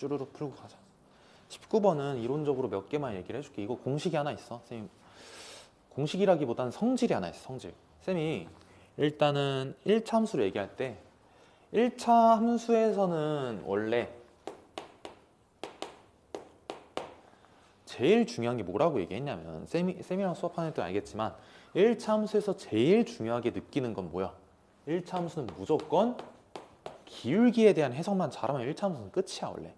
쭈루룩 풀고 가자. 19번은 이론적으로 몇 개만 얘기를 해줄게. 이거 공식이 하나 있어. 쌤이 공식이라기보다는 성질이 하나 있어. 성질. 쌤이 일단은 1차 함수를 얘기할 때 1차 함수에서는 원래 제일 중요한 게 뭐라고 얘기했냐면 쌤이랑 수업하는 때 알겠지만 1차 함수에서 제일 중요하게 느끼는 건 뭐야? 1차 함수는 무조건 기울기에 대한 해석만 잘하면 1차 함수는 끝이야 원래.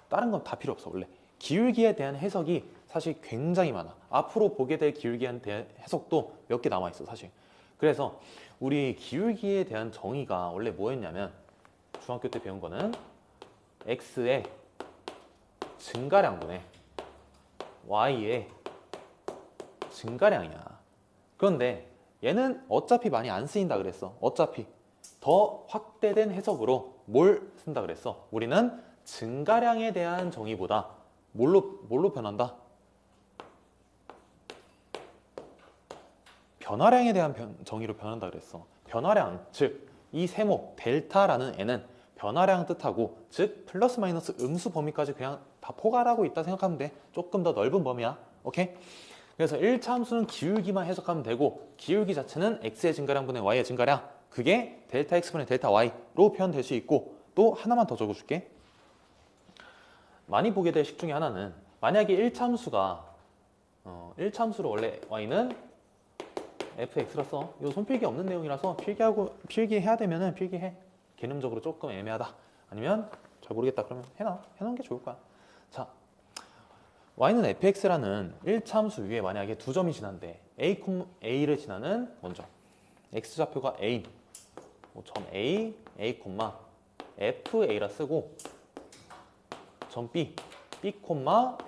다른 건 다 필요 없어 원래. 기울기에 대한 해석이 사실 굉장히 많아. 앞으로 보게 될 기울기에 대한 해석도 몇 개 남아 있어 사실. 그래서 우리 기울기에 대한 정의가 원래 뭐였냐면 중학교 때 배운 거는 x의 증가량분의 y의 증가량이야. 그런데 얘는 어차피 많이 안 쓰인다 그랬어. 어차피 더 확대된 해석으로 뭘 쓴다 그랬어. 우리는 증가량에 대한 정의보다 뭘로 변한다? 변화량에 대한 정의로 변한다 그랬어. 변화량, 즉 이 세모 델타라는 애는 변화량 뜻하고, 즉 플러스 마이너스 음수 범위까지 그냥 다 포괄하고 있다 생각하면 돼. 조금 더 넓은 범위야. 오케이? 그래서 1차 함수는 기울기만 해석하면 되고, 기울기 자체는 x의 증가량분의 y의 증가량, 그게 델타 x분의 델타 y로 표현될 수 있고, 또 하나만 더 적어줄게. 많이 보게 될 식 중에 하나는, 만약에 1차 함수가 1차 함수로 원래 y는 fx라 써. 이거 손필기 없는 내용이라서 필기해야 되면은 필기해. 개념적으로 조금 애매하다. 아니면 잘 모르겠다 그러면 해놓은 게 좋을 거야. 자, y는 fx라는 1차 함수 위에 만약에 두 점이 지난데 a를 지나는 먼저 x좌표가 a, 점 a, a, fa라 쓰고 점 b, b,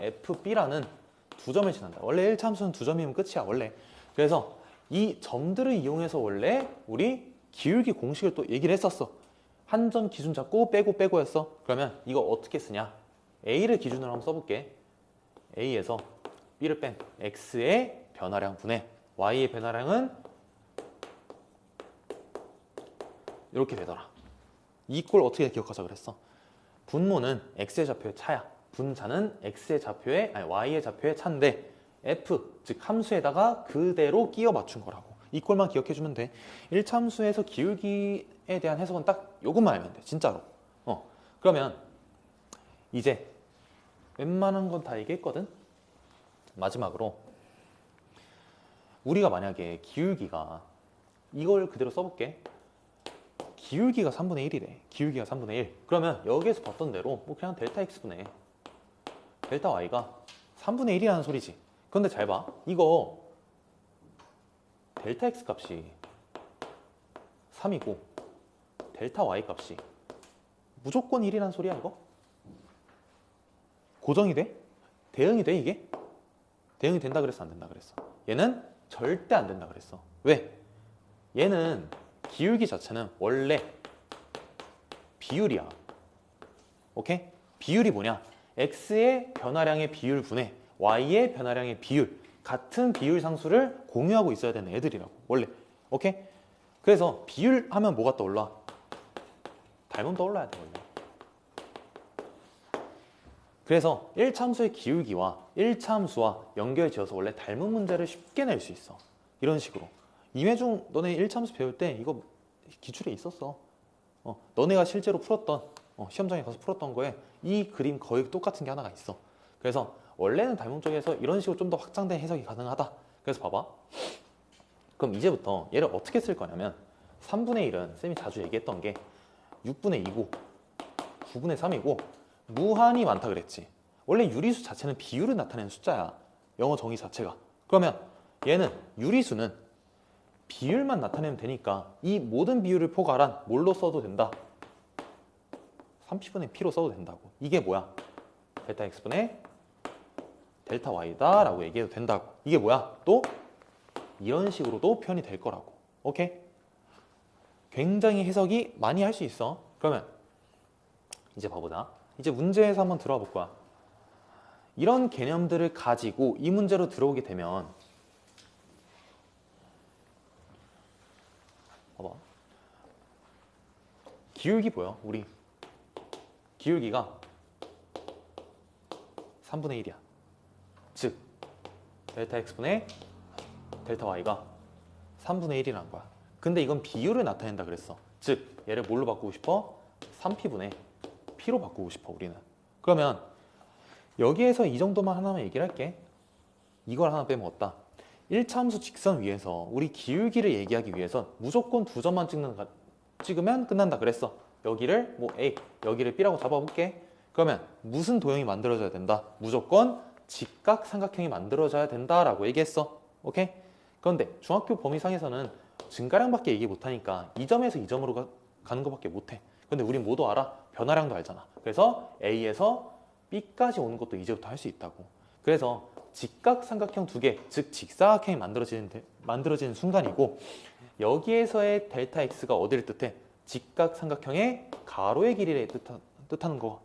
fb라는 두 점을 지난다. 원래 1차 함수는 두 점이면 끝이야 원래. 그래서 이 점들을 이용해서 원래 우리 기울기 공식을 또 얘기를 했었어. 한 점 기준 잡고 빼고였어. 그러면 이거 어떻게 쓰냐? a를 기준으로 한번 써볼게. a에서 b를 뺀 x의 변화량 분의 y의 변화량은 이렇게 되더라. 이 꼴 어떻게 기억하자 그랬어? 분모는 x의 좌표의 차야. 분자는 y의 좌표의 차인데 f, 즉 함수에다가 그대로 끼워 맞춘 거라고. 이 꼴만 기억해주면 돼. 1차 함수에서 기울기에 대한 해석은 딱 요것만 알면 돼. 진짜로. 그러면 이제 웬만한 건 다 얘기했거든? 마지막으로 우리가 만약에 기울기가, 이걸 그대로 써볼게. 기울기가 3분의 1이래. 기울기가 3분의 1. 그러면 여기에서 봤던 대로 뭐 그냥 델타 x분의 델타 y가 3분의 1이라는 소리지. 그런데 잘 봐. 이거 델타 x 값이 3이고 델타 y 값이 무조건 1이라는 소리야 이거? 고정이 돼? 대응이 돼 이게? 대응이 된다 그랬어 안 된다 그랬어? 얘는 절대 안 된다 그랬어. 왜? 얘는 기울기 자체는 원래 비율이야. 오케이? 비율이 뭐냐? x의 변화량의 비율 분의 y의 변화량의 비율, 같은 비율 상수를 공유하고 있어야 되는 애들이라고 원래. 오케이? 그래서 비율 하면 뭐가 떠올라? 닮음 떠올라야 돼 원래. 그래서 1차 함수의 기울기와 1차 함수와 연결지어서 원래 닮은 문제를 쉽게 낼 수 있어. 이런 식으로. 임혜중 너네 1차 함수 배울 때 이거 기출에 있었어. 너네가 실제로 풀었던, 시험장에 가서 풀었던 거에 이 그림 거의 똑같은 게 하나가 있어. 그래서 원래는 닮음 쪽에서 이런 식으로 좀 더 확장된 해석이 가능하다. 그래서 봐봐. 그럼 이제부터 얘를 어떻게 쓸 거냐면 3분의 1은 쌤이 자주 얘기했던 게 6분의 2고 9분의 3이고 무한히 많다 그랬지. 원래 유리수 자체는 비율을 나타내는 숫자야. 영어 정의 자체가. 그러면 얘는 유리수는 비율만 나타내면 되니까 이 모든 비율을 포괄한 뭘로 써도 된다? 30분의 p로 써도 된다고. 이게 뭐야? 델타 x분의 델타 y다 라고 얘기해도 된다고. 이게 뭐야? 또 이런 식으로도 표현이 될 거라고. 오케이? 굉장히 해석이 많이 할 수 있어. 그러면 이제 봐보자. 이제 문제에서 한번 들어와 볼 거야. 이런 개념들을 가지고 이 문제로 들어오게 되면 봐봐. 기울기 보여? 우리 기울기가 3분의 1이야. 즉 델타 x분의 델타 y가 3분의 1이라는 거야. 근데 이건 비율을 나타낸다 그랬어. 즉 얘를 뭘로 바꾸고 싶어? 3p분의 p로 바꾸고 싶어 우리는. 그러면 여기에서 이 정도만 하나만 얘기를 할게. 이걸 하나 빼면 어따? 1차함수 직선 위에서 우리 기울기를 얘기하기 위해서 무조건 2점만 찍으면 끝난다 그랬어. 여기를 뭐 A, 여기를 B라고 잡아볼게. 그러면 무슨 도형이 만들어져야 된다? 무조건 직각삼각형이 만들어져야 된다라고 얘기했어. 오케이? 그런데 중학교 범위상에서는 증가량밖에 얘기 못하니까 이 점에서 이 점으로 가는 것밖에 못해. 근데 우린 모두 알아. 변화량도 알잖아. 그래서 A에서 B까지 오는 것도 이제부터 할 수 있다고. 그래서 직각삼각형 두 개, 즉 직사각형이 만들어지는 순간이고 여기에서의 델타 X가 어디를 뜻해? 직각삼각형의 가로의 길이를 뜻하는 거.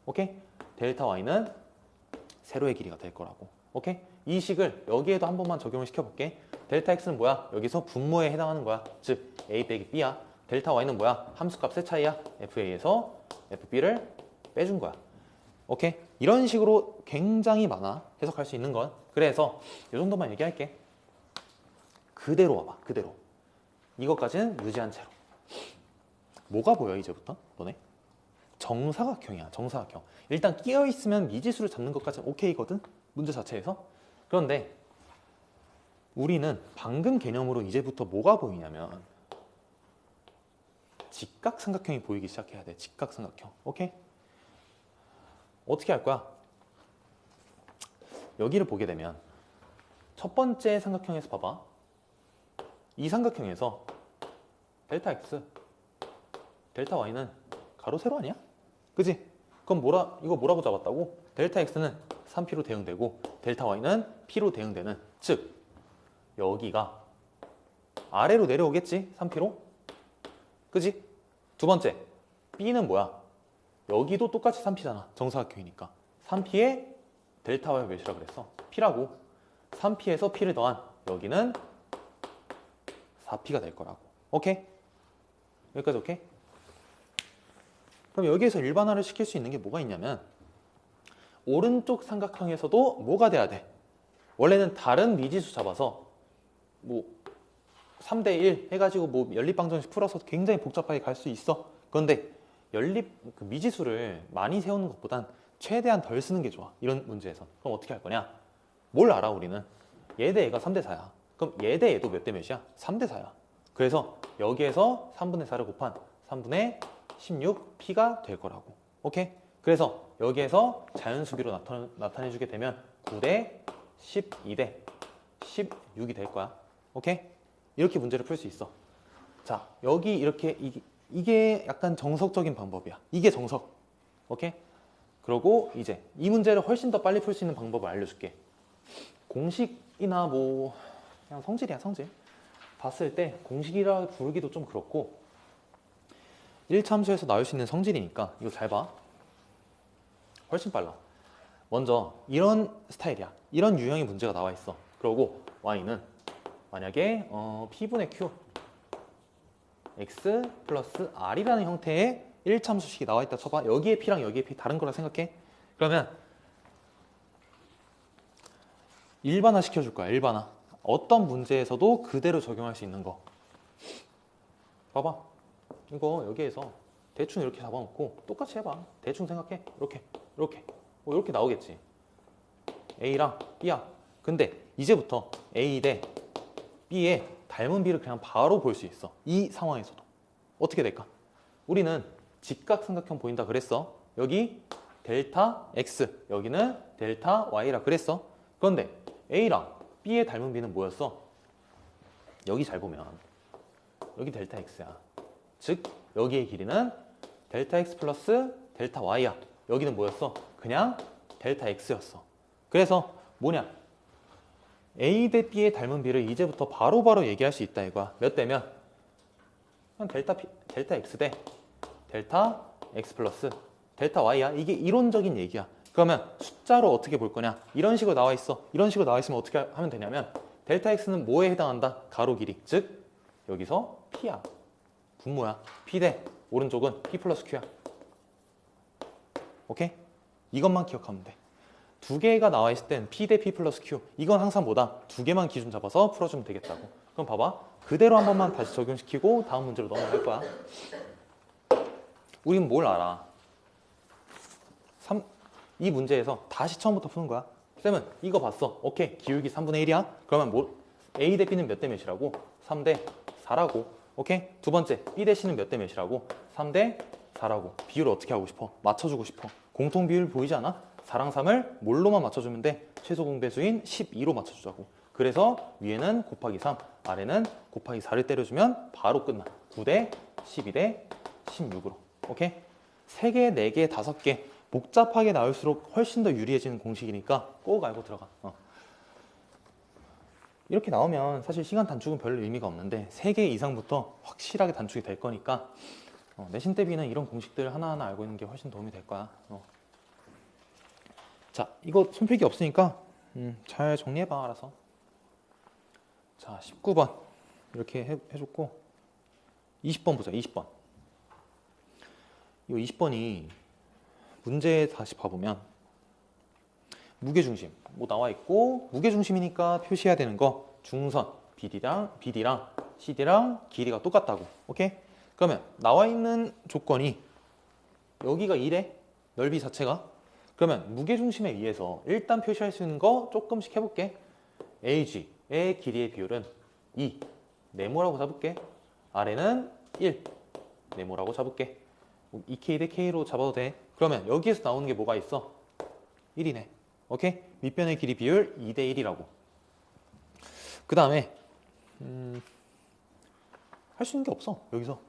오케이? 델타 Y는 세로의 길이가 될 거라고. 오케이? 이 식을 여기에도 한 번만 적용을 시켜볼게. 델타 X는 뭐야? 여기서 분모에 해당하는 거야. 즉 A 빼기 B야. 델타 Y는 뭐야? 함수값의 차이야. FA에서 FB를 빼준 거야. 오케이? 이런 식으로 굉장히 많아. 해석할 수 있는 건. 그래서 이 정도만 얘기할게. 그대로 와봐. 그대로. 이것까지는 유지한 채로. 뭐가 보여 이제부터? 너네? 정사각형이야. 정사각형. 일단 끼어있으면 미지수를 잡는 것까지는 오케이거든? 문제 자체에서. 그런데 우리는 방금 개념으로 이제부터 뭐가 보이냐면 직각삼각형이 보이기 시작해야 돼. 직각삼각형. 오케이? 어떻게 할 거야? 여기를 보게 되면 첫 번째 삼각형에서 봐봐. 이 삼각형에서 델타 x, 델타 y는 가로 세로 아니야? 그지? 그럼 이거 뭐라고 잡았다고? 델타 x는 3p로 대응되고 델타 y는 p로 대응되는, 즉 여기가 아래로 내려오겠지? 3p로? 그지? 두 번째 b는 뭐야? 여기도 똑같이 3p잖아. 정사각형이니까. 3p에 델타 y 몇이라 그랬어? p라고. 3p에서 p를 더한 여기는 4p가 될 거라고. 오케이? 여기까지 오케이? 그럼 여기에서 일반화를 시킬 수 있는 게 뭐가 있냐면 오른쪽 삼각형에서도 뭐가 돼야 돼? 원래는 다른 미지수 잡아서 뭐 3대1 해가지고 뭐 연립방정식 풀어서 굉장히 복잡하게 갈 수 있어. 그런데 미지수를 많이 세우는 것보단 최대한 덜 쓰는 게 좋아. 이런 문제에서. 그럼 어떻게 할 거냐? 뭘 알아 우리는? 얘 대 얘가 3대 4야. 그럼 얘 대 얘도 몇 대 몇이야? 3대 4야. 그래서 여기에서 3분의 4를 곱한 3분의 16p가 될 거라고. 오케이? 그래서 여기에서 자연수비로 나타내주게 되면 9대 12대 16이 될 거야. 오케이? 이렇게 문제를 풀 수 있어. 자, 여기 이렇게 이게 약간 정석적인 방법이야. 이게 정석. 오케이? 그리고 이제 이 문제를 훨씬 더 빨리 풀 수 있는 방법을 알려줄게. 공식이나 뭐 그냥 성질이야, 성질. 봤을 때 공식이라 부르기도 좀 그렇고 1차 함수에서 나올 수 있는 성질이니까 이거 잘 봐. 훨씬 빨라. 먼저 이런 스타일이야. 이런 유형의 문제가 나와 있어. 그리고 y는 만약에 p분의 q x 플러스 r이라는 형태의 1차 함수식이 나와 있다 쳐봐. 여기에 p랑 여기에 p 다른 거라 생각해. 그러면 일반화 시켜줄 거야. 일반화. 어떤 문제에서도 그대로 적용할 수 있는 거. 봐봐. 이거 여기에서 대충 이렇게 잡아놓고 똑같이 해봐. 대충 생각해. 이렇게 이렇게 나오겠지. A랑 B야. 근데 이제부터 A 대 B의 닮은 B를 그냥 바로 볼 수 있어. 이 상황에서도. 어떻게 될까? 우리는 직각삼각형 보인다 그랬어. 여기 델타 X, 여기는 델타 Y라 그랬어. 그런데 A랑 B의 닮은 B는 뭐였어? 여기 잘 보면 여기 델타 X야. 즉 여기의 길이는 델타 X 플러스 델타 Y야. 여기는 뭐였어? 그냥 델타 X였어. 그래서 뭐냐? A 대 B의 닮은 B를 이제부터 바로바로 얘기할 수 있다 이거야. 몇 대면? 델타 X 대 델타 X 플러스 델타 Y야. 이게 이론적인 얘기야. 그러면 숫자로 어떻게 볼 거냐? 이런 식으로 나와 있어. 이런 식으로 나와 있으면 어떻게 하면 되냐면 델타 X는 뭐에 해당한다? 가로 길이. 즉 여기서 P야. 분모야. P 대 오른쪽은 P 플러스 Q야. 오케이? 이것만 기억하면 돼. 두 개가 나와 있을 땐 P 대 P 플러스 Q. 이건 항상 뭐다? 두 개만 기준 잡아서 풀어주면 되겠다고. 그럼 봐봐. 그대로 한 번만 다시 적용시키고 다음 문제로 넘어갈 거야. 우린 뭘 알아? 이 문제에서 다시 처음부터 푸는 거야. 쌤은 이거 봤어. 오케이. 기울기 3분의 1이야. 그러면 뭐 A 대 B는 몇 대 몇이라고? 3 대 4라고. 오케이. 두 번째 B 대 C는 몇 대 몇이라고? 3 대 4라고. 비율을 어떻게 하고 싶어? 맞춰주고 싶어. 공통 비율 보이지 않아? 4랑 3을 뭘로만 맞춰주면 돼? 최소 공배수인 12로 맞춰주자고. 그래서 위에는 곱하기 3, 아래는 곱하기 4를 때려주면 바로 끝나. 9대 12대 16으로. 오케이? 3개, 4개, 5개 복잡하게 나올수록 훨씬 더 유리해지는 공식이니까 꼭 알고 들어가. 이렇게 나오면 사실 시간 단축은 별 의미가 없는데 3개 이상부터 확실하게 단축이 될 거니까 내신 대비는 이런 공식들 하나하나 알고 있는 게 훨씬 도움이 될 거야. 자, 이거 손필기 없으니까 잘 정리해봐, 알아서. 자, 19번 이렇게 해줬고 20번 보자. 20번. 이 20번이 문제 다시 봐보면 무게중심 뭐 나와 있고, 무게중심이니까 표시해야 되는 거 중선 BD랑 CD랑 길이가 똑같다고. 오케이? 그러면 나와 있는 조건이 여기가 1에 넓이 자체가, 그러면 무게중심에 의해서 일단 표시할 수 있는 거 조금씩 해볼게. AG의 길이의 비율은 2 네모라고 잡을게. 아래는 1 네모라고 잡을게. 2K 대 K로 잡아도 돼. 그러면 여기에서 나오는 게 뭐가 있어? 1이네. 오케이? 밑변의 길이 비율 2 대 1이라고. 그 다음에 할 수 있는 게 없어. 여기서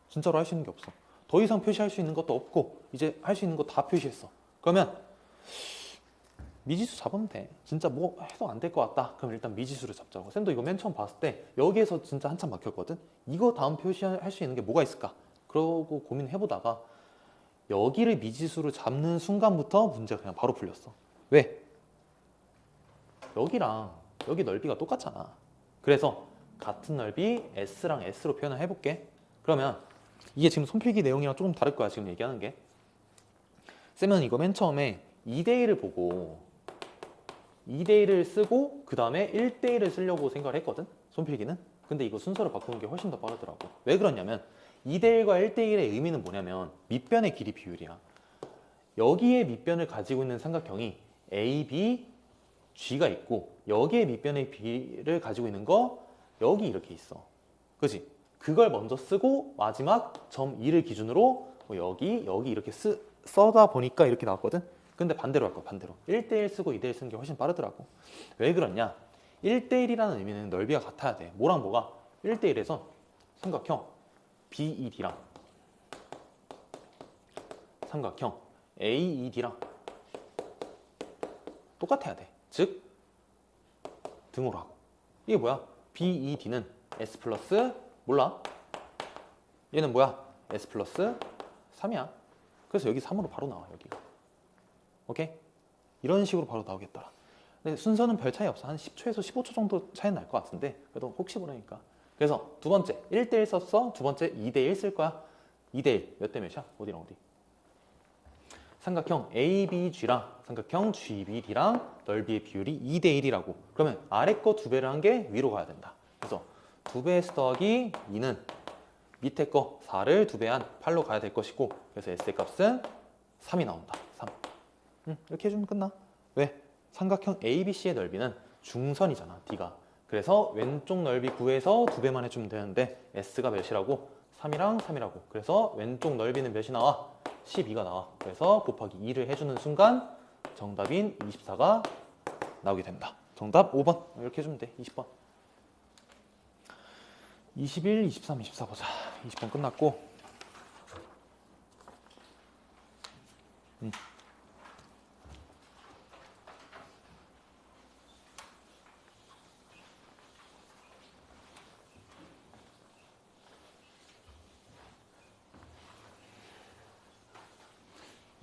진짜로 할 수 있는 게 없어. 더 이상 표시할 수 있는 것도 없고 이제 할 수 있는 거 다 표시했어. 그러면 미지수 잡으면 돼. 진짜 뭐 해도 안 될 것 같다. 그럼 일단 미지수를 잡자고. 쌤도 이거 맨 처음 봤을 때 여기에서 진짜 한참 막혔거든. 이거 다음 표시할 수 있는 게 뭐가 있을까? 그러고 고민해보다가 여기를 미지수로 잡는 순간부터 문제가 그냥 바로 풀렸어. 왜? 여기랑 여기 넓이가 똑같잖아. 그래서 같은 넓이 S랑 S로 표현을 해볼게. 그러면 이게 지금 손필기 내용이랑 조금 다를 거야, 지금 얘기하는 게. 쌤은 이거 맨 처음에 2대1을 보고 2대1을 쓰고 그 다음에 1대1을 쓰려고 생각을 했거든, 손필기는. 근데 이거 순서를 바꾸는 게 훨씬 더 빠르더라고. 왜 그러냐면 2대1과 1대1의 의미는 뭐냐면 밑변의 길이 비율이야. 여기에 밑변을 가지고 있는 삼각형이 A, B, G가 있고 여기에 밑변의 B를 가지고 있는 거 여기 이렇게 있어. 그치? 그걸 먼저 쓰고 마지막 점 2를 기준으로 뭐 여기 이렇게 써다 보니까 이렇게 나왔거든? 근데 반대로 할 거야, 반대로. 1대1 쓰고 2대1 쓰는 게 훨씬 빠르더라고. 왜 그러냐? 1대1이라는 의미는 넓이가 같아야 돼. 뭐랑 뭐가? 1대1에서 삼각형 BED랑 삼각형 AED랑 똑같아야 돼. 즉 등호로 하고. 이게 뭐야? BED는 S 플러스 몰라? 얘는 뭐야? S 플러스 3이야. 그래서 여기 3으로 바로 나와, 여기가. 오케이? 이런 식으로 바로 나오겠더라. 근데 순서는 별 차이 없어. 한 10초에서 15초 정도 차이 날 것 같은데 그래도 혹시 모르니까. 그래서 두 번째 1대1 썼어. 두 번째 2대1 쓸 거야. 2대1 몇 대 몇이야? 어디랑 어디? 삼각형 ABG랑 삼각형 GBD랑 넓이의 비율이 2대1이라고. 그러면 아래 거 2배를 한 게 위로 가야 된다. 그래서 2배에서 더하기 2는 밑에 거 4를 2배한 8로 가야 될 것이고, 그래서 S의 값은 3이 나온다. 3. 이렇게 해주면 끝나. 왜? 삼각형 ABC의 넓이는 중선이잖아, D가. 그래서 왼쪽 넓이 구해서 2배만 해주면 되는데 S가 몇이라고? 3이랑 3이라고. 그래서 왼쪽 넓이는 몇이 나와? 12가 나와. 그래서 곱하기 2를 해주는 순간 정답인 24가 나오게 됩니다. 정답 5번. 이렇게 해주면 돼. 20번. 21, 23, 24 보자. 20번 끝났고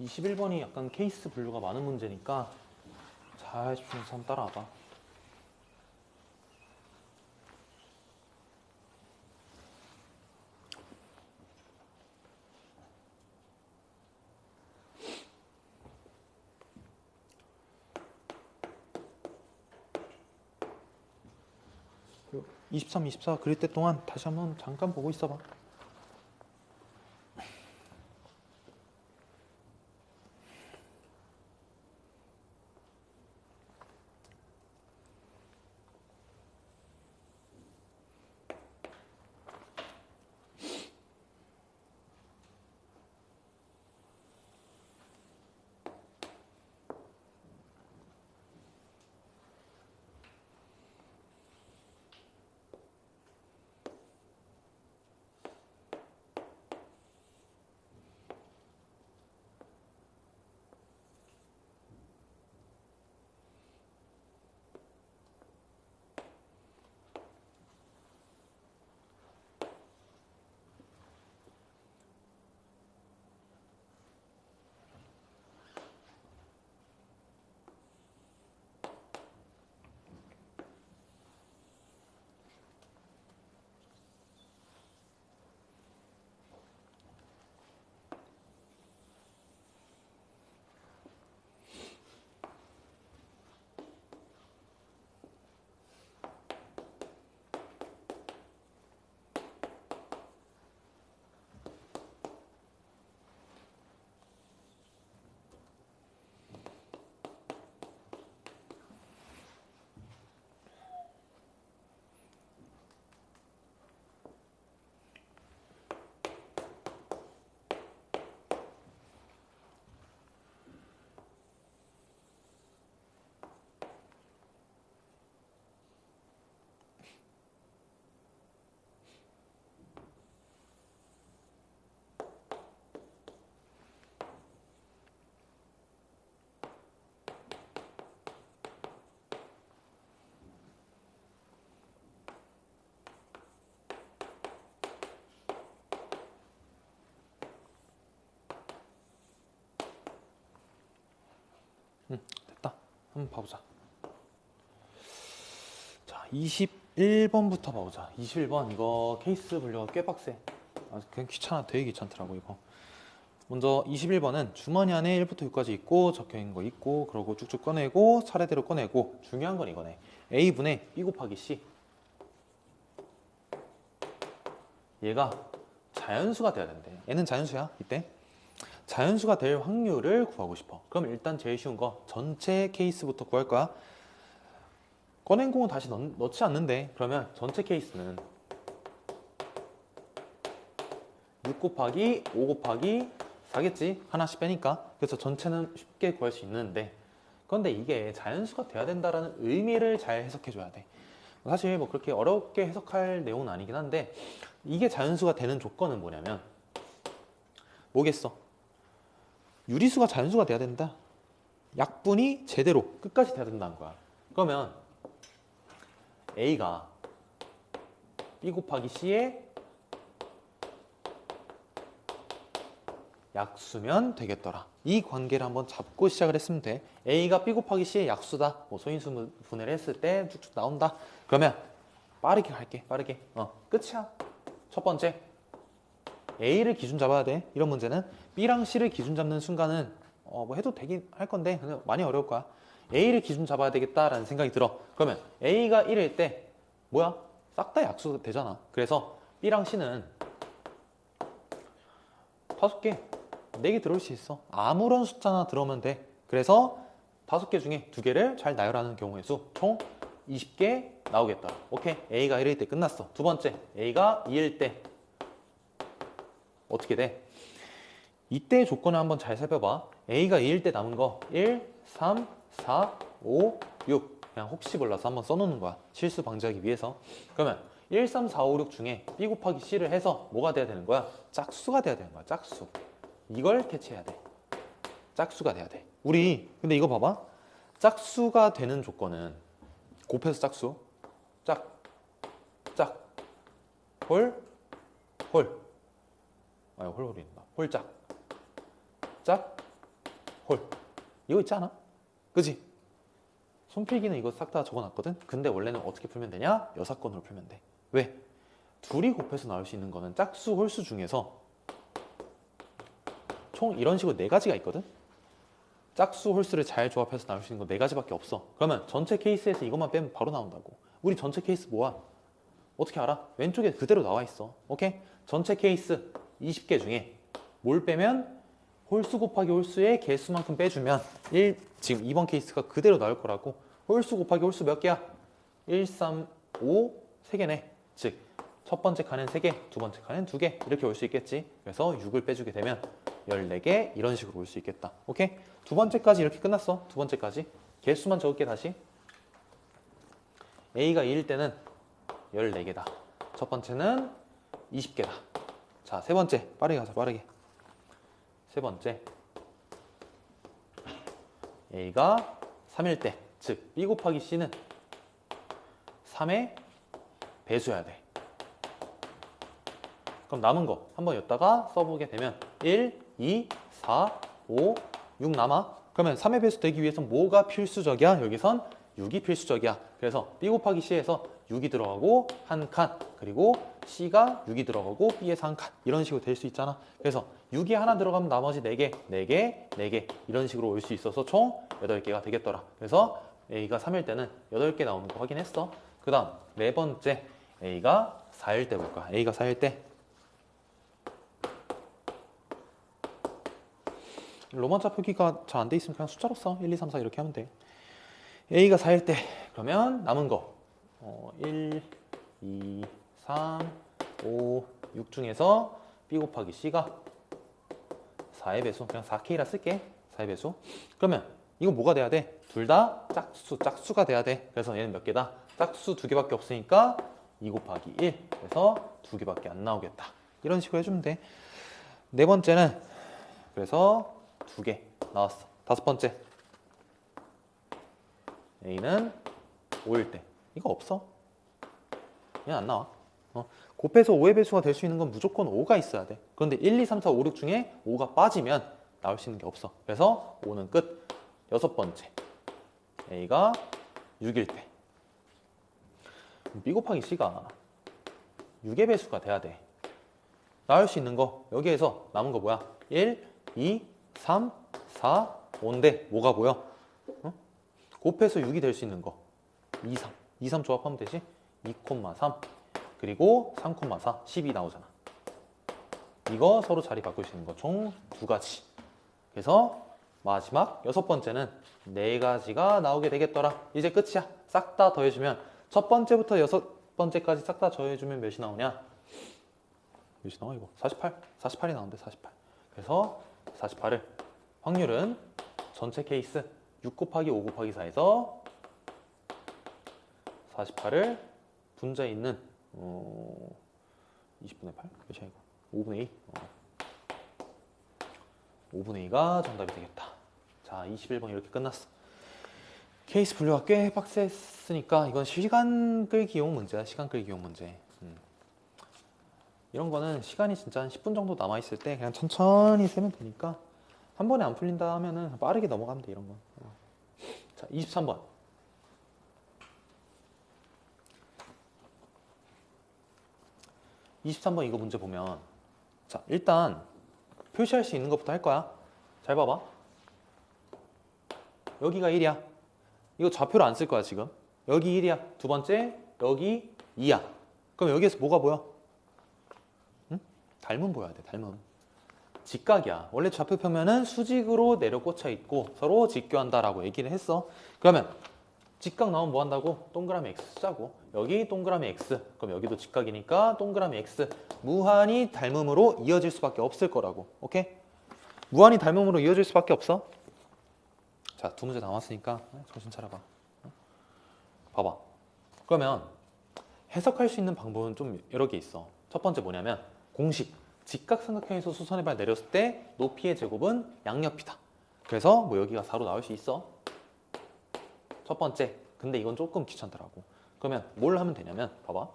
21번이 약간 케이스 분류가 많은 문제니까 잘 집중해서 한번 따라와봐. 23, 24 그릴 때 동안 다시 한번 잠깐 보고 있어봐. 됐다. 한번 봐보자. 자, 21번부터 봐보자. 21번 이거 케이스 분류가 꽤 빡세. 그냥 귀찮아. 되게 귀찮더라고 이거. 먼저 21번은 주머니 안에 1부터 6까지 있고 적혀있는 거 있고 그러고 쭉쭉 꺼내고 차례대로 꺼내고 중요한 건 이거네. A분의 B 곱하기 C. 얘가 자연수가 돼야 된대. 얘는 자연수야 이때. 자연수가 될 확률을 구하고 싶어. 그럼 일단 제일 쉬운 거 전체 케이스부터 구할 거야. 꺼낸 공은 다시 넣지 않는데 그러면 전체 케이스는 6 곱하기 5 곱하기 4겠지? 하나씩 빼니까. 그래서 전체는 쉽게 구할 수 있는데 그런데 이게 자연수가 돼야 된다는 의미를 잘 해석해 줘야 돼. 사실 뭐 그렇게 어렵게 해석할 내용은 아니긴 한데 이게 자연수가 되는 조건은 뭐냐면 뭐겠어? 유리수가 자연수가 돼야 된다. 약분이 제대로 끝까지 돼야 된다는 거야. 그러면 A가 B 곱하기 C의 약수면 되겠더라. 이 관계를 한번 잡고 시작을 했으면 돼. A가 B 곱하기 C의 약수다. 뭐 소인수 분해를 했을 때 쭉쭉 나온다. 그러면 빠르게 갈게. 빠르게. 끝이야. 첫 번째. A를 기준 잡아야 돼. 이런 문제는 B랑 C를 기준 잡는 순간은 뭐 해도 되긴 할 건데 많이 어려울 거야. A를 기준 잡아야 되겠다라는 생각이 들어. 그러면 A가 1일 때 뭐야? 싹 다 약수가 되잖아. 그래서 B랑 C는 5개, 4개 들어올 수 있어. 아무런 숫자나 들어오면 돼. 그래서 5개 중에 2개를 잘 나열하는 경우의 수 총 20개 나오겠다. 오케이. A가 1일 때 끝났어. 두 번째, A가 2일 때 어떻게 돼? 이때의 조건을 한번 잘 살펴봐. A가 2일 때 남은 거 1, 3, 4, 5, 6 그냥 혹시 몰라서 한번 써놓는 거야. 실수 방지하기 위해서. 그러면 1, 3, 4, 5, 6 중에 B 곱하기 C를 해서 뭐가 돼야 되는 거야? 짝수가 돼야 되는 거야. 짝수. 이걸 캐치해야 돼. 짝수가 돼야 돼. 우리 근데 이거 봐봐. 짝수가 되는 조건은 곱해서 짝수. 짝, 짝, 홀, 홀. 홀홀이다. 홀짝, 짝, 홀. 이거 있지 않아? 그지? 손필기는 이거 싹 다 적어놨거든? 근데 원래는 어떻게 풀면 되냐? 여사건으로 풀면 돼. 왜? 둘이 곱해서 나올 수 있는 거는 짝수, 홀수 중에서 총 이런 식으로 4가지가 있거든? 짝수, 홀수를 잘 조합해서 나올 수 있는 거 4가지밖에 없어. 그러면 전체 케이스에서 이것만 빼면 바로 나온다고. 우리 전체 케이스 뭐야? 어떻게 알아? 왼쪽에 그대로 나와 있어. 오케이? 전체 케이스 20개 중에 뭘 빼면 홀수 곱하기 홀수의 개수만큼 빼주면 지금 2번 케이스가 그대로 나올 거라고. 홀수 곱하기 홀수 몇 개야? 1, 3, 5, 3개네. 즉, 첫 번째 칸은 3개, 두 번째 칸은 2개 이렇게 올 수 있겠지. 그래서 6을 빼주게 되면 14개 이런 식으로 올 수 있겠다. 오케이? 두 번째까지 이렇게 끝났어. 두 번째까지. 개수만 적을게 다시. A가 2일 때는 14개다. 첫 번째는 20개다. 자, 세 번째. 빠르게 가자, 빠르게. 세 번째. A가 3일 때, 즉 B 곱하기 C는 3의 배수여야 돼. 그럼 남은 거 한번 였다가 써보게 되면 1, 2, 4, 5, 6 남아. 그러면 3의 배수 되기 위해선 뭐가 필수적이야? 여기선 6이 필수적이야. 그래서 B 곱하기 C에서 6이 들어가고 한 칸, 그리고 C가 6이 들어가고 B에서 한 칸, 이런 식으로 될 수 있잖아. 그래서 6이 하나 들어가면 나머지 4개, 4개, 4개 이런 식으로 올 수 있어서 총 8개가 되겠더라. 그래서 A가 3일 때는 8개 나오는 거 확인했어. 그 다음 네 번째, A가 4일 때 볼까? A가 4일 때 로마자 표기가 잘 안 돼 있으면 그냥 숫자로 써. 1, 2, 3, 4 이렇게 하면 돼. A가 4일 때 그러면 남은 거 1, 2, 3, 5, 6 중에서 B 곱하기 C가 4의 배수. 그냥 4K라 쓸게. 4의 배수. 그러면 이거 뭐가 돼야 돼? 둘 다 짝수가 돼야 돼. 그래서 얘는 몇 개다? 짝수 2개밖에 없으니까 2 곱하기 1. 그래서 2개밖에 안 나오겠다. 이런 식으로 해주면 돼. 네 번째는 그래서 2개 나왔어. 다섯 번째. A는 5일 때. 이거 없어. 그냥 안 나와. 곱해서 5의 배수가 될 수 있는 건 무조건 5가 있어야 돼. 그런데 1, 2, 3, 4, 5, 6 중에 5가 빠지면 나올 수 있는 게 없어. 그래서 5는 끝. 여섯 번째. A가 6일 때. B 곱하기 C가 6의 배수가 돼야 돼. 나올 수 있는 거 여기에서 남은 거 뭐야? 1, 2, 3, 4, 5인데 뭐가 보여? 곱해서 6이 될 수 있는 거 2, 3. 2, 3 조합하면 되지? 2, 3 그리고 3, 4, 12 나오잖아. 이거 서로 자리 바꿀 수 있는 거 총 2가지. 그래서 마지막 여섯 번째는 4가지가 나오게 되겠더라. 이제 끝이야. 싹 다 더해주면 첫 번째부터 여섯 번째까지 싹 다 더해주면 몇이 나오냐? 몇이 나와 이거? 48. 48이 나오는데 48. 그래서 48을 확률은 전체 케이스 6 곱하기 5 곱하기 4에서 48을 분자에 있는 20분의 8? 몇이야 이거? 5분의 2? 5분의 2가 정답이 되겠다. 자, 21번 이렇게 끝났어. 케이스 분류가 꽤 빡셌으니까 이건 시간 끌기용 문제야. 시간 끌기용 문제. 이런 거는 시간이 진짜 한 10분 정도 남아있을 때 그냥 천천히 세면 되니까 한 번에 안 풀린다 하면은 빠르게 넘어가면 돼, 이런 건. 자, 23번. 이거 문제 보면 자, 일단 표시할 수 있는 것부터 할 거야. 잘 봐봐. 여기가 1이야. 이거 좌표를 안 쓸 거야, 지금. 여기 1이야. 두 번째, 여기 2야. 그럼 여기에서 뭐가 보여? 응? 닮음 보여야 돼, 닮음. 직각이야. 원래 좌표평면은 수직으로 내려 꽂혀 있고 서로 직교한다라고 얘기를 했어. 그러면 직각 나오면 뭐 한다고? 동그라미 X 쓰자고. 여기 동그라미 X. 그럼 여기도 직각이니까 동그라미 X. 무한히 닮음으로 이어질 수밖에 없을 거라고. 오케이? 무한히 닮음으로 이어질 수밖에 없어. 자, 두 문제 남았으니까 정신 차려봐. 봐봐. 그러면 해석할 수 있는 방법은 좀 여러 개 있어. 첫 번째 뭐냐면 공식. 직각삼각형에서 수선의 발 내렸을 때 높이의 제곱은 양옆이다. 그래서 뭐 여기가 4로 나올 수 있어. 첫 번째. 근데 이건 조금 귀찮더라고. 그러면 뭘 하면 되냐면 봐봐.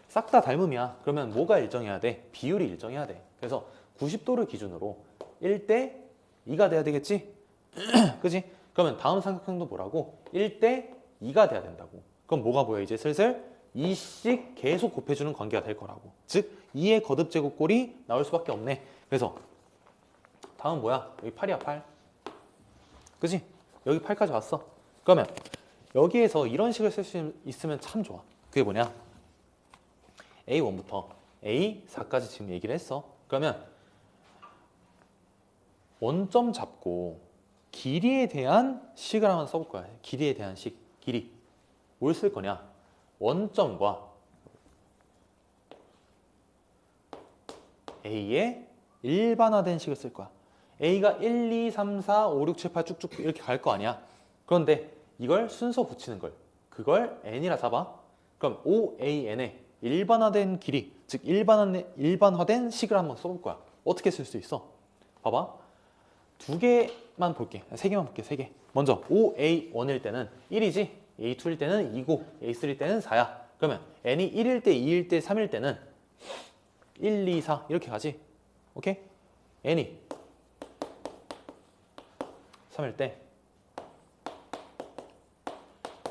싹 다 닮음이야. 그러면 뭐가 일정해야 돼? 비율이 일정해야 돼. 그래서 90도를 기준으로 1대 2가 돼야 되겠지? 그지? 그러면 다음 삼각형도 뭐라고? 1대 2가 돼야 된다고. 그럼 뭐가 보여? 이제 슬슬 2씩 계속 곱해주는 관계가 될 거라고. 즉 2의 거듭 제곱꼴이 나올 수밖에 없네. 그래서 다음 뭐야? 여기 8이야, 8. 그지? 여기 8까지 왔어. 그러면 여기에서 이런 식을 쓸 수 있으면 참 좋아. 그게 뭐냐? A1부터 A4까지 지금 얘기를 했어. 그러면 원점 잡고 길이에 대한 식을 한번 써볼 거야. 길이에 대한 식, 길이. 뭘 쓸 거냐? 원점과 A의 일반화된 식을 쓸 거야. A가 1, 2, 3, 4, 5, 6, 7, 8 쭉쭉 이렇게 갈 거 아니야. 그런데 이걸 순서 붙이는 걸. 그걸 N이라 잡아. 그럼 OAN의 일반화된 길이, 즉 일반화된 식을 한번 써볼 거야. 어떻게 쓸 수 있어? 봐봐. 두 개만 볼게. 세 개만 볼게. 세 개. 먼저 OA1일 때는 1이지. A2일 때는 2고 A3일 때는 4야. 그러면 N이 1일 때, 2일 때, 3일 때는 1, 2, 4 이렇게 가지. 오케이? N이 3일 때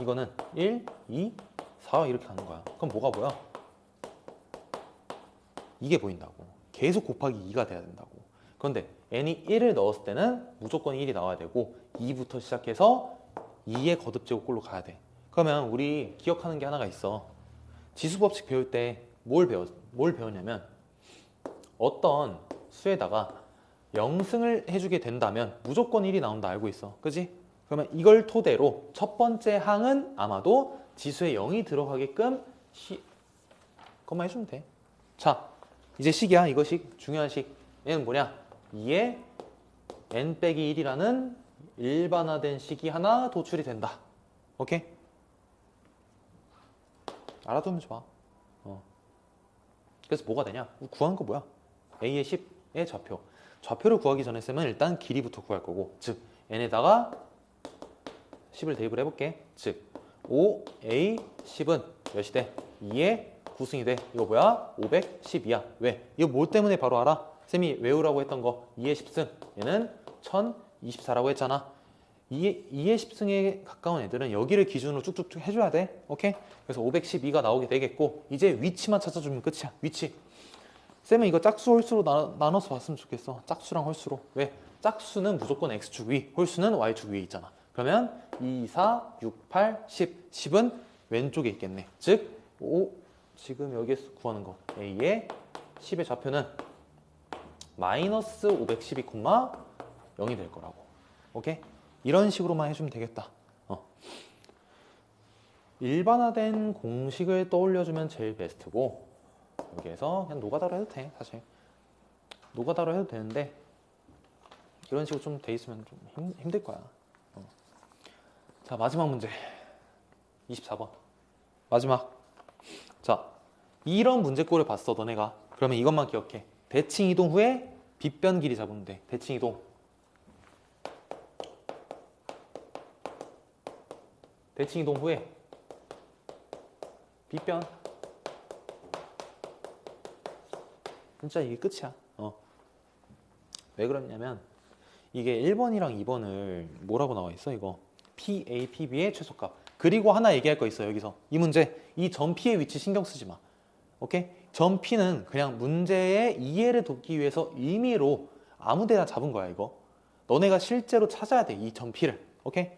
이거는 1, 2, 4 이렇게 가는 거야. 그럼 뭐가 보여? 이게 보인다고. 계속 곱하기 2가 돼야 된다고. 그런데 n이 1을 넣었을 때는 무조건 1이 나와야 되고 2부터 시작해서 2의 거듭제곱꼴로 가야 돼. 그러면 우리 기억하는 게 하나가 있어. 지수법칙 배울 때 뭘 배웠냐면 어떤 수에다가 0승을 해주게 된다면 무조건 1이 나온다 알고 있어. 그지? 그러면 이걸 토대로 첫 번째 항은 아마도 지수에 0이 들어가게끔 그것만 해주면 돼. 자, 이제 식이야. 이거 식. 중요한 식. 얘는 뭐냐? 2에 n 빼기 1이라는 일반화된 식이 하나 도출이 된다. 오케이? 알아두면 좋아. 그래서 뭐가 되냐? 구하는 거 뭐야? A의 10의 좌표. 좌표를 구하기 전에 쌤은 일단 길이부터 구할 거고, 즉 n에다가 10을 대입을 해볼게. 즉 5A 10은 몇이 돼? 2의 9승이 돼. 이거 뭐야? 512야. 왜? 이거 뭐 때문에 바로 알아? 쌤이 외우라고 했던 거 2의 10승. 얘는 1024라고 했잖아. 2의 10승에 가까운 애들은 여기를 기준으로 쭉쭉쭉 해줘야 돼. 오케이? 그래서 512가 나오게 되겠고 이제 위치만 찾아주면 끝이야. 위치. 쌤은 이거 짝수 홀수로 나눠서 봤으면 좋겠어. 짝수랑 홀수로. 왜? 짝수는 무조건 x축 위, 홀수는 y축 위에 있잖아. 그러면 2, 4, 6, 8, 10. 10은 왼쪽에 있겠네. 즉 지금 여기에서 구하는 거 A의 10의 좌표는 마이너스 512,0이 될 거라고. 오케이? 이런 식으로만 해주면 되겠다. 일반화된 공식을 떠올려주면 제일 베스트고 여기에서 그냥 노가다로 해도 돼. 사실 노가다로 해도 되는데 이런 식으로 좀 돼 있으면 좀 힘들 거야. 자, 마지막 문제 24번 마지막. 자, 이런 문제꼴을 봤어 너네가. 그러면 이것만 기억해. 대칭 이동 후에 빗변 길이 잡으면 돼. 대칭 이동. 대칭 이동 후에 빗변. 진짜 이게 끝이야. 왜 그러냐면 이게 1번이랑 2번을 뭐라고 나와 있어 이거? PA, PB의 최소값. 그리고 하나 얘기할 거 있어 여기서. 이 문제 이 점 P의 위치 신경 쓰지 마. 오케이? 점 P는 그냥 문제의 이해를 돕기 위해서 임의로 아무 데나 잡은 거야 이거. 너네가 실제로 찾아야 돼 이 점 P를. 오케이?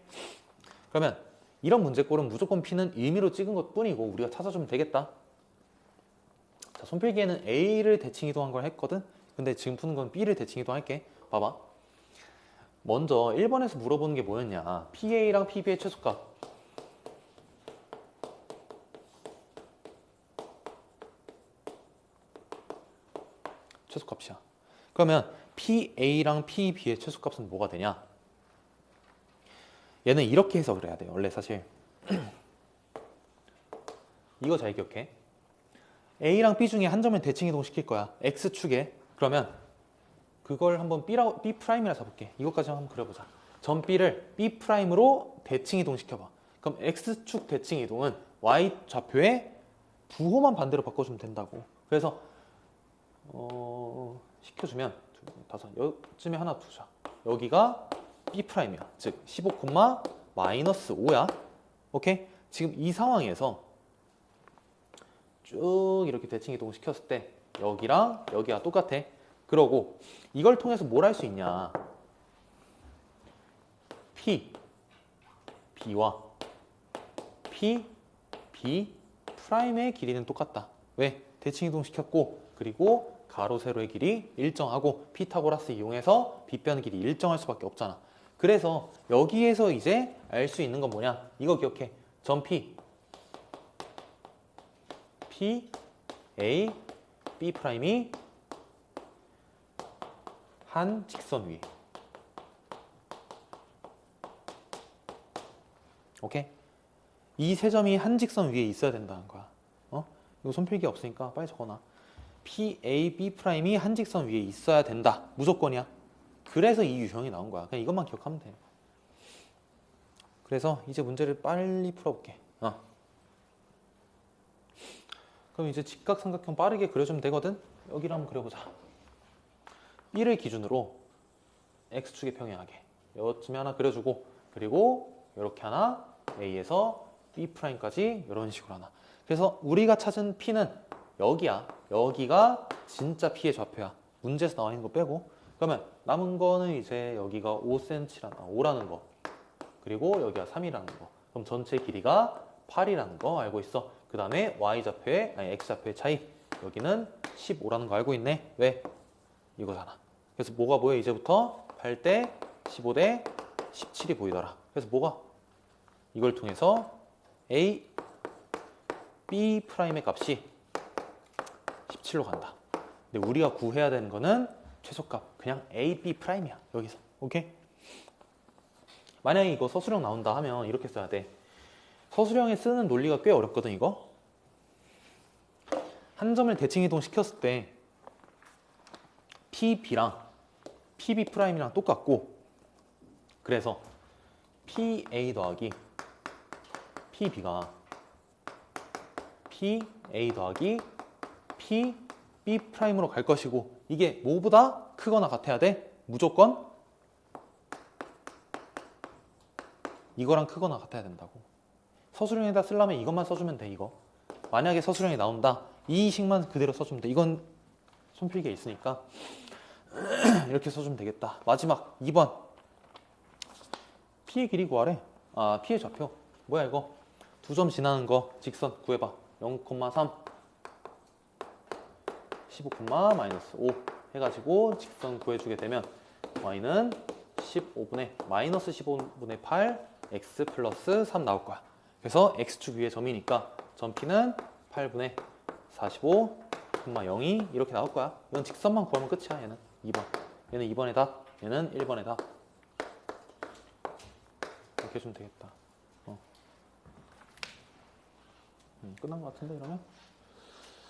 그러면 이런 문제꼴은 무조건 P는 임의로 찍은 것 뿐이고 우리가 찾아주면 되겠다. 자, 손필기에는 A를 대칭 이동한 걸 했거든. 근데 지금 푸는 건 B를 대칭 이동할게. 봐봐. 먼저 1번에서 물어보는 게 뭐였냐? PA랑 PB의 최소값. 최소값이야. 그러면 PA랑 PB의 최소값은 뭐가 되냐? 얘는 이렇게 해석을 해야 돼. 원래 사실 이거 잘 기억해. A랑 B 중에 한 점을 대칭 이동시킬 거야. X축에. 그러면 그걸 한번 B'이라 잡을게. 이것까지 한번 그려보자. 점 B를 B'으로 대칭 이동시켜봐. 그럼 X축 대칭 이동은 Y 좌표에 부호만 반대로 바꿔주면 된다고. 그래서 시켜주면 5, 여기쯤에 하나 두자. 여기가 B'이야. 즉 15, 마이너스 5야. 오케이? 지금 이 상황에서 쭉 이렇게 대칭 이동을 시켰을 때 여기랑 여기가 똑같아. 그러고 이걸 통해서 뭘 할 수 있냐? P, B와 P, B 프라임의 길이는 똑같다. 왜? 대칭 이동시켰고 그리고 가로 세로의 길이 일정하고 피타고라스 이용해서 빗변 길이 일정할 수밖에 없잖아. 그래서 여기에서 이제 알 수 있는 건 뭐냐? 이거 기억해. 점 P A B 프라임이 한 직선 위에. 오케이? 이 세 점이 한 직선 위에 있어야 된다는 거야. 이거 손필기 없으니까 빨리 적어놔. P, A, B 프라임이 한 직선 위에 있어야 된다. 무조건이야. 그래서 이 유형이 나온 거야. 그냥 이것만 기억하면 돼. 그래서 이제 문제를 빨리 풀어볼게. 그럼 이제 직각삼각형 빠르게 그려주면 되거든? 여기를 한번 그려보자. B를 기준으로 X축에 평행하게 요쯤에 하나 그려주고 그리고 이렇게 하나 A에서 B'까지 이런 식으로 하나. 그래서 우리가 찾은 P는 여기야. 여기가 진짜 P의 좌표야. 문제에서 나와 있는 거 빼고. 그러면 남은 거는 이제 여기가 5라는 거 그리고 여기가 3이라는 거. 그럼 전체 길이가 8이라는 거 알고 있어. 그 다음에 X좌표의 차이 여기는 15라는 거 알고 있네. 왜? 이거잖아. 그래서 뭐가 보여? 이제부터 8대 15대 17이 보이더라. 그래서 뭐가? 이걸 통해서 A, B 프라임의 값이 17로 간다. 근데 우리가 구해야 되는 거는 최소값 그냥 A, B 프라임이야. 여기서. 오케이? 만약에 이거 서술형 나온다 하면 이렇게 써야 돼. 서술형에 쓰는 논리가 꽤 어렵거든 이거. 한 점을 대칭 이동 시켰을 때 PB랑 PB 프라임이랑 똑같고 그래서 PA 더하기 PB가 PA 더하기 PB 프라임으로 갈 것이고 이게 뭐보다 크거나 같아야 돼? 무조건 이거랑 크거나 같아야 된다고. 서술형에다 쓰려면 이것만 써주면 돼. 이거 만약에 서술형이 나온다 이 식만 그대로 써주면 돼. 이건 손필기에 있으니까 이렇게 써주면 되겠다. 마지막 2번 P의 길이 구하래. P의 좌표 뭐야 이거? 두 점 지나는 거 직선 구해봐. 0,3 15, -5 해가지고 직선 구해주게 되면 y는 15분의 8 x 플러스 3 나올 거야. 그래서 x축 위에 점이니까 점 P는 8분의 45,0이 이렇게 나올 거야. 이건 직선만 구하면 끝이야. 얘는 2번. 얘는 2번의 답. 얘는 1번의 답. 이렇게 해주면 되겠다. 끝난 것 같은데 이러면?